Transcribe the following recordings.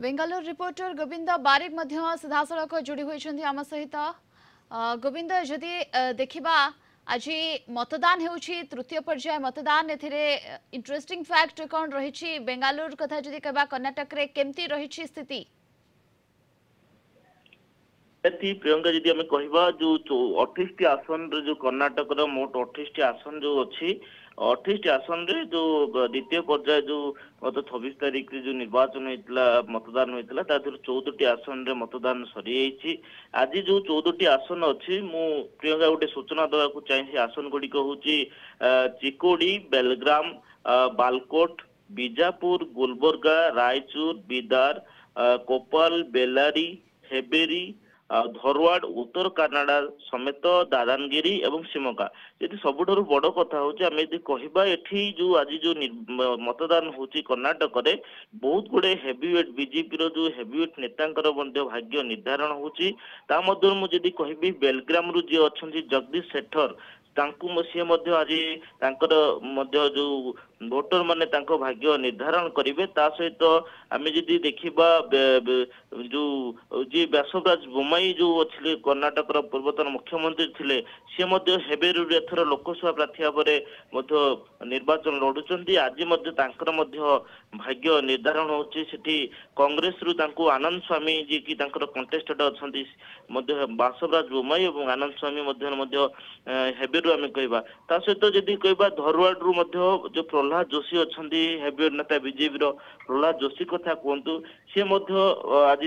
Bengaluru reporter Govind बारिक सीधासख जोड़ी होती आम सहित गोविंद जदि देखा आज मतदान होउछि तृतीय पर्याय मतदान इंटरेस्टिंग फैक्ट कौन रही बेंगालुरु कथा जदि कहबा कर्नाटक रे केमती रही स्थिति प्रियंका जी आम कह जो 28 आसन जो कर्नाटक मोट 28 आसन जो अच्छी 28 आसन रे जो द्वितीय पर्याय जो गत 26 तारीख रे जो निर्वाचन होता मतदान होता 14टी आसन रे मतदान सरी आज जो 14टी आसन अच्छी मु प्रियंका गोटे सूचना देवाक चाहिए आसन गुड़िक हूँ चिकोडी बेलग्राम बालकोट बीजापुर गुलबर्गा रायचूर बीदार कोपाल बेलारी हेबेरी धरवाड़ उत्तर कानाडा समेत दादानगिरी एवं शिमोगा यदि सबुठ बड़ कथा हूँ आम यदि कहवा एठी जो आज जो मतदान होची कर्नाटक रे बहुत गुड़े हेवीवेट बीजेपी रो जो हेवीवेट नेतांकर भाग्य निर्धारण होची ता मध्य मु जदि कहबी बेलग्राम रु जे अछंती जगदीश शेठर सी जो भोटर माने भाग्य निर्धारण करेंगे सहित आम जदि देखा जो जी व्यासराज बोम्मई जो अच्छे कर्नाटक पूर्वतन मुख्यमंत्री थे सी हेबेरू एथर लोकसभा प्रार्थी भाव निर्वाचन लड़ुंट आज भाग्य निर्धारण होची कांग्रेस रु आनंद स्वामी जी की कंटेस्टेड अच्छा व्यासराज बोम्मई और आनंद स्वामी हेबेरू आम कहवा सहित जदि कहवा धरवाड़ रु जो प्रहलाद जोशी अच्छा हेवीवेट नेता बीजेपी प्रहलाद जोशी कथा कहतु सी आज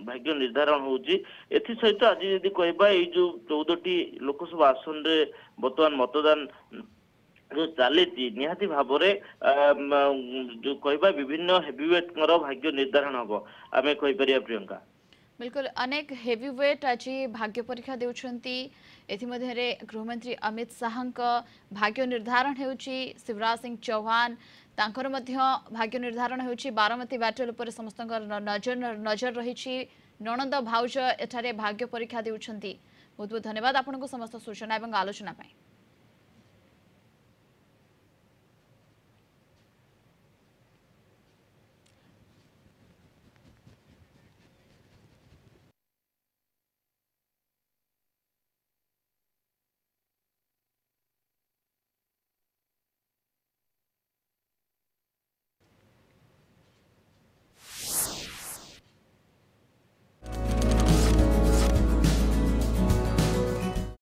भाग्य निर्धारण होची सहित आज जदि कहवा जो 14टी लोकसभा आसन रे बर्तमान मतदान जो चली निहाती भाव जो कहवा विभिन्न हेवीवेट भाग्य निर्धारण हम आम कहीपर प्रियंका बिल्कुल अनेक हेवीवेट आज भाग्य परीक्षा देउछंती एथिमध्यरे गृहमंत्री अमित शाह भाग्य निर्धारण होउची शिवराज सिंह चौहान तांकर मध्य भाग्य निर्धारण होउची बारामती बैटल उपर समस्त नजर रही नणंद भाउज एठारे भाग्य परीक्षा देउछंती बहुत बहुत धन्यवाद आपनको समस्त सूचना एवं आलोचना पाई।